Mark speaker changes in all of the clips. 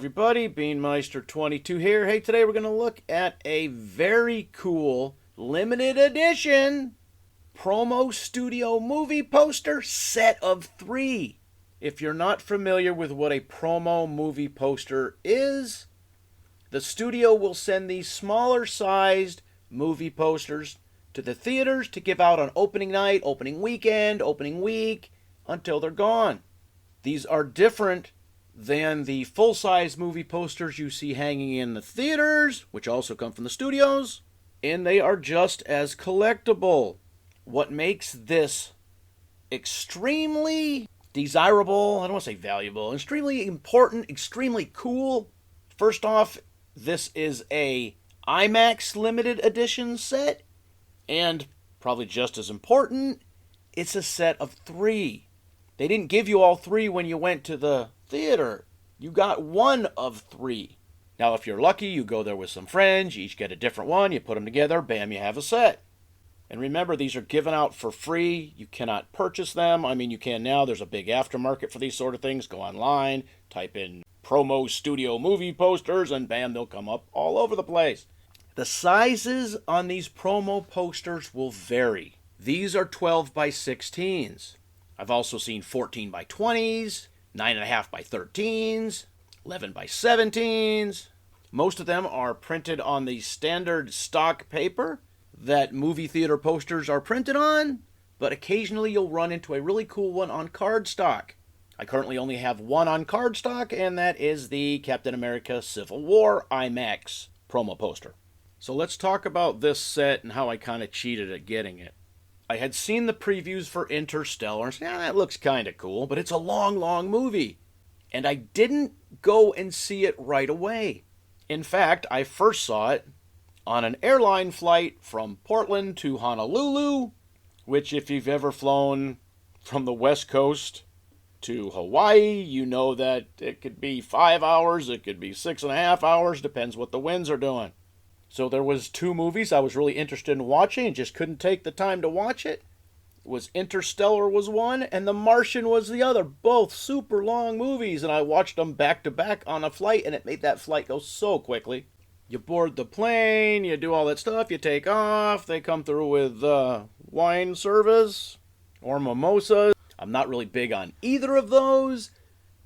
Speaker 1: everybody, Beanmeister22 here. Hey, today we're going to look at a very cool limited edition promo studio movie poster set of 3. If you're not familiar with what a promo movie poster is, the studio will send these smaller sized movie posters to the theaters to give out on opening night, opening weekend, opening week, until they're gone. These are different than the full-size movie posters you see hanging in the theaters, which also come from the studios, and they are just as collectible. What makes this extremely desirable, I don't want to say valuable, extremely important, extremely cool. First off, this is a IMAX limited edition set, and probably just as important, it's a set of 3. They didn't give you all 3 when you went to the theater. You got 1 of 3. Now, if you're lucky, you go there with some friends, you each get a different one, you put them together, bam, you have a set. And remember, these are given out for free. You cannot purchase them. I mean, you can now. There's a big aftermarket for these sort of things. Go online, type in promo studio movie posters, and bam, they'll come up all over the place. The sizes on these promo posters will vary. These are 12 by 16s. I've also seen 14 by 20s, 9.5 by 13s, 11 by 17s. Most of them are printed on the standard stock paper that movie theater posters are printed on, but occasionally you'll run into a really cool one on cardstock. I currently only have one on cardstock, and that is the Captain America Civil War IMAX promo poster. So let's talk about this set and how I kind of cheated at getting it. I had seen the previews for Interstellar and said, yeah, that looks kind of cool, but it's a long, long movie. And I didn't go and see it right away. In fact, I first saw it on an airline flight from Portland to Honolulu, which if you've ever flown from the West Coast to Hawaii, you know that it could be 5 hours, it could be 6.5 hours, depends what the winds are doing. So there was 2 movies I was really interested in watching and just couldn't take the time to watch it. It was Interstellar was one and The Martian was the other. Both super long movies, and I watched them back to back on a flight, and it made that flight go so quickly. You board the plane, you do all that stuff, you take off, they come through with wine service or mimosas. I'm not really big on either of those,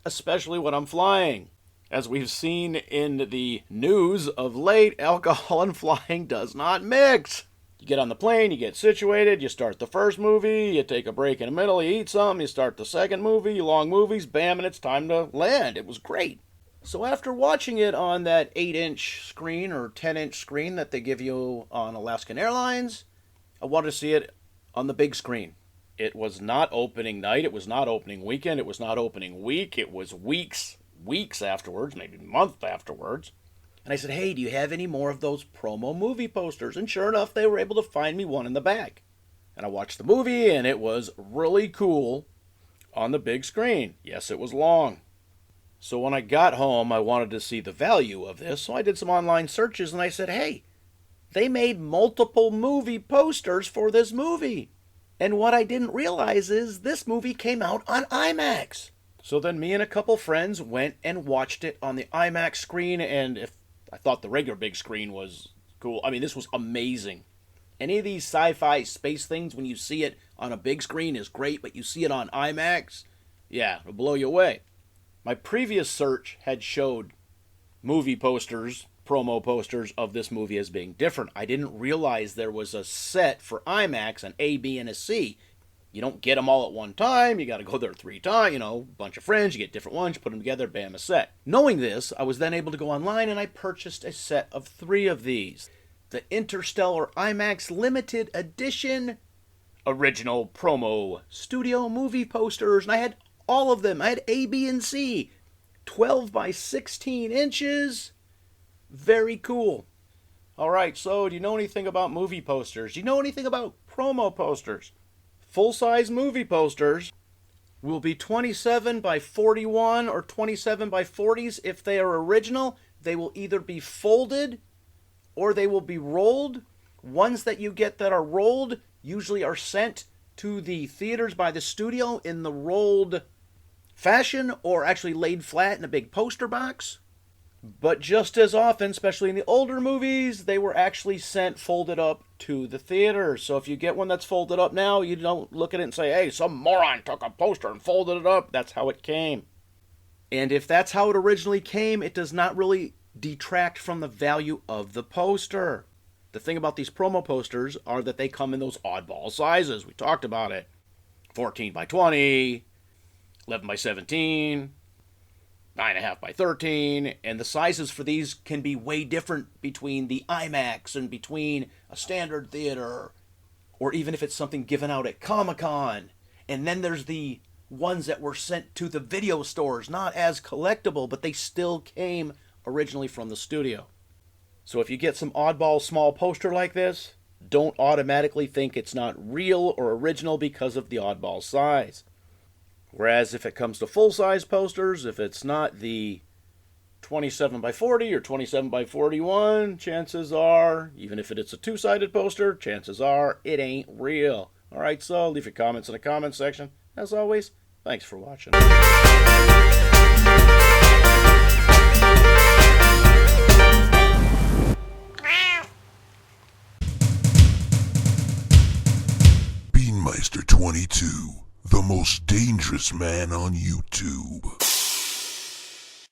Speaker 1: especially when I'm flying. As we've seen in the news of late, alcohol and flying does not mix. You get on the plane, you get situated, you start the first movie, you take a break in the middle, you eat some, you start the second movie, long movies, bam, and it's time to land. It was great. So after watching it on that 8-inch screen or 10-inch screen that they give you on Alaska Airlines, I wanted to see it on the big screen. It was not opening night, it was not opening weekend, it was not opening week, it was weeks afterwards, maybe a month afterwards. And I said, hey, do you have any more of those promo movie posters? And sure enough, they were able to find me one in the back. And I watched the movie, and it was really cool on the big screen. Yes, it was long. So when I got home, I wanted to see the value of this, so I did some online searches, and I said, hey, they made multiple movie posters for this movie. And what I didn't realize is this movie came out on IMAX. So then me and a couple friends went and watched it on the IMAX screen, and if I thought the regular big screen was cool, I mean, this was amazing. Any of these sci-fi space things, when you see it on a big screen is great, but you see it on IMAX, yeah, it'll blow you away. My previous search had showed movie posters, promo posters of this movie as being different. I didn't realize there was a set for IMAX, an A, B, and a C. You don't get them all at one time. You got to go there 3 times, a bunch of friends. You get different ones, you put them together, bam, a set. Knowing this, I was then able to go online and I purchased a set of 3 of these. The Interstellar Imax Limited Edition original promo studio movie posters. And I had all of them. I had A, B, and C. 12 by 16 inches. Very cool. All right, so do you know anything about movie posters? Do you know anything about promo posters? Full-size movie posters will be 27 by 41 or 27 by 40s. If they are original, they will either be folded or they will be rolled. Ones that you get that are rolled usually are sent to the theaters by the studio in the rolled fashion or actually laid flat in a big poster box. But just as often, especially in the older movies, they were actually sent folded up to the theater. So if you get one that's folded up now, you don't look at it and say, hey, some moron took a poster and folded it up. That's how it came. And if that's how it originally came, it does not really detract from the value of the poster. The thing about these promo posters are that they come in those oddball sizes. We talked about it. 14 by 20, 11 by 17, 9.5 by 13, and the sizes for these can be way different between the IMAX and between a standard theater, or even if it's something given out at Comic-Con. And then there's the ones that were sent to the video stores, not as collectible, but they still came originally from the studio. So if you get some oddball small poster like this, don't automatically think it's not real or original because of the oddball size. Whereas if it comes to full-size posters, if it's not the 27 by 40 or 27 by 41, chances are, even if it's a two-sided poster, chances are it ain't real. Alright, so leave your comments in the comments section. As always, thanks for watching.
Speaker 2: Beanmeister 22, the most dangerous man on YouTube.